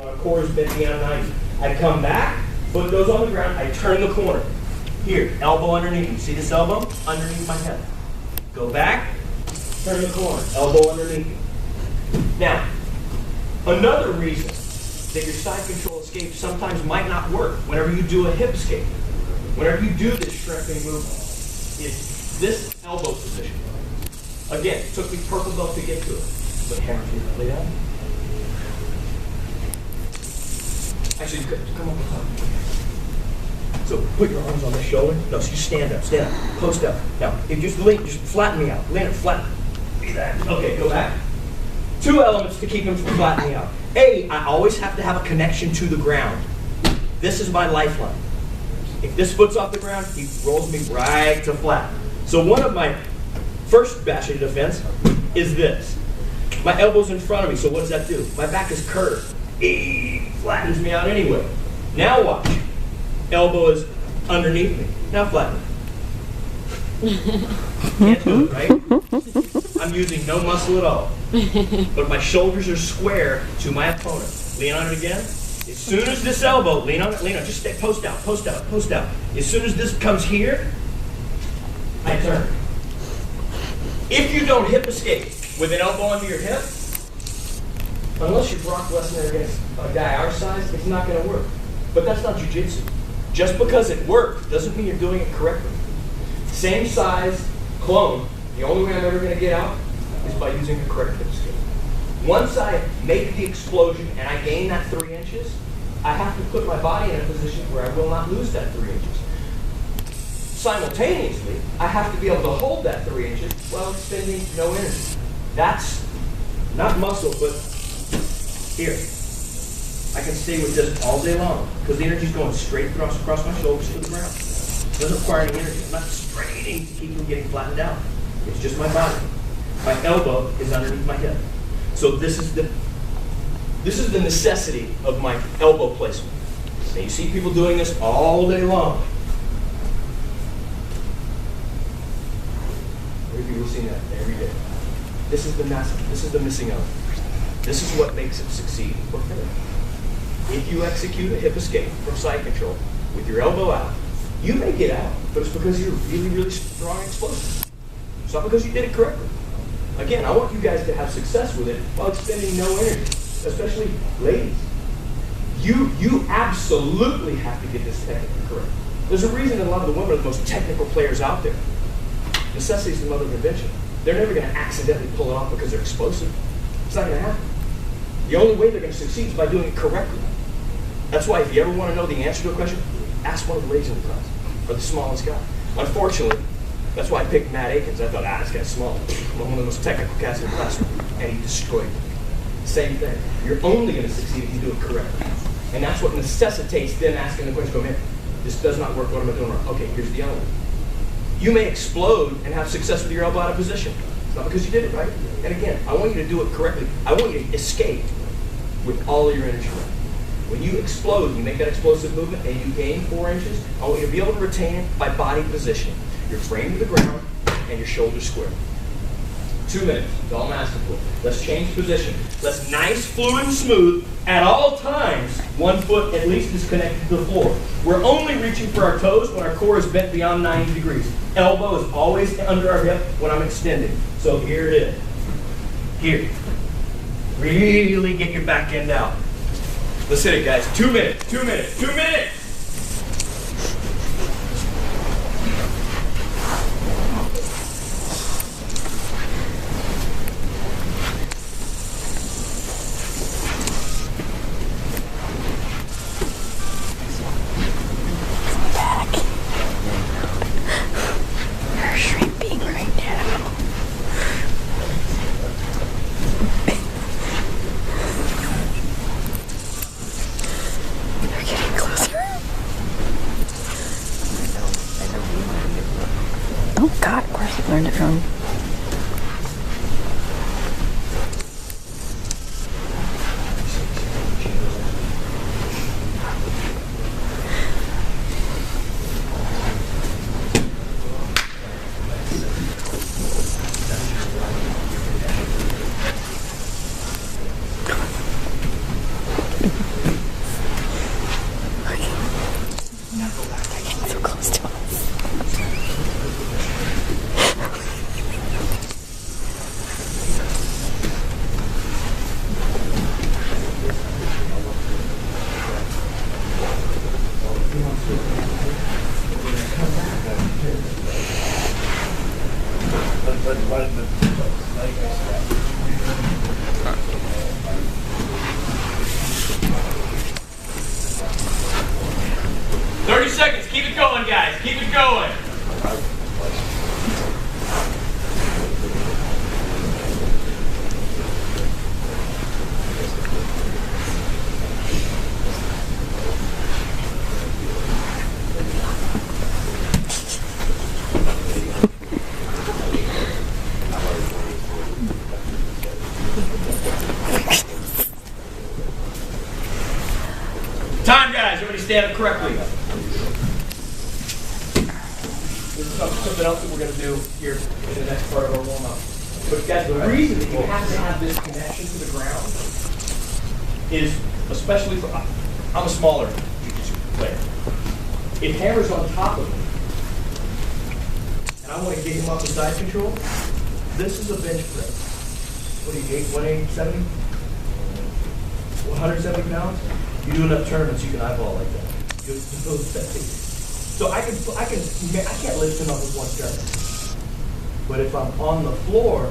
My core is bent beyond 90. I come back, foot goes on the ground, I turn the corner. Here, elbow underneath me. See this elbow? Underneath my head. Go back, turn the corner, elbow underneath me. Now, another reason that your side control escape sometimes might not work whenever you do a hip escape, whenever you do this shrimping movement, is this elbow position. Again, it took me purple belt to get to it. But hammer feet, lay down. Actually, come on top. So put your arms on the shoulder. No, so you stand up, post up. Now, if you just flatten me out. Land it flat. Okay, go back. Two elements to keep him from flattening out. A, I always have to have a connection to the ground. This is my lifeline. If this foot's off the ground, he rolls me right to flat. So one of my first bastion defense is this. My elbow's in front of me, so what does that do? My back is curved. He flattens me out anyway. Now watch. Elbow is underneath me. Now flatten. Can't do it, right? I'm using no muscle at all. But my shoulders are square to my opponent. Lean on it again. As soon as this elbow, lean on it, just stay, post out, post out, post out. As soon as this comes here, I turn. If you don't hip escape with an elbow under your hip, unless you're Brock Lesnar against a guy our size, it's not going to work. But that's not jiu-jitsu. Just because it worked doesn't mean you're doing it correctly. Same size clone, the only way I'm ever going to get out is by using the correct hip escape. Once I make the explosion and I gain that 3 inches, I have to put my body in a position where I will not lose that 3 inches. Simultaneously, I have to be able to hold that 3 inches while expending no energy. That's not muscle, but here. I can stay with this all day long because the energy is going straight across my shoulders to the ground. It doesn't require any energy. I'm not straining to keep from getting flattened out. It's just my body. My elbow is underneath my hip. So this is the necessity of my elbow placement. Now you see people doing this all day long. Every people see that every day. This is the missing element. This is what makes it succeed or fail. If you execute a hip escape from side control with your elbow out, you may get out, but it's because you're really, really strong and explosive. It's not because you did it correctly. Again, I want you guys to have success with it while expending no energy, especially ladies. You absolutely have to get this technically correct. There's a reason that a lot of the women are the most technical players out there. Necessity is the mother of invention. They're never going to accidentally pull it off because they're explosive. It's not going to happen. The only way they're going to succeed is by doing it correctly. That's why if you ever want to know the answer to a question, ask one of the ladies in the class, or the smallest guy. Unfortunately, that's why I picked Matt Akins. I thought, this guy's small. I'm one of the most technical cats in the classroom. And he destroyed me. Same thing. You're only going to succeed if you do it correctly. And that's what necessitates them asking the question, go, man, this does not work, what am I doing wrong? Okay, here's the element. You may explode and have success with your elbow out of position. It's not because you did it right. And again, I want you to do it correctly. I want you to escape with all of your energy. When you explode, you make that explosive movement and you gain 4 inches, I want you to be able to retain it by body positioning. Your frame to the ground and your shoulders square. 2 minutes, that's all I'm asking for. Let's change position. Let's nice, fluid, and smooth. At all times, 1 foot at least is connected to the floor. We're only reaching for our toes when our core is bent beyond 90 degrees. Elbow is always under our hip when I'm extending. So here it is. Here. Really get your back end out. Let's hit it, guys. 2 minutes, 2 minutes, 2 minutes! Oh God, of course I learned it from. Keep it going. Time, guys. Everybody stand up correctly. This is something else that we're going to do here in the next part of our warm-up. But guys, the reason that you have to have this connection to the ground is, especially for, I'm a smaller jiu-jitsu player. If Hammer's on top of me, and I want to get him off the side control, this is a bench press. What do you, 170? 170 pounds? You do enough tournaments, you can eyeball like that. So I can't lift him up with one turn. But if I'm on the floor,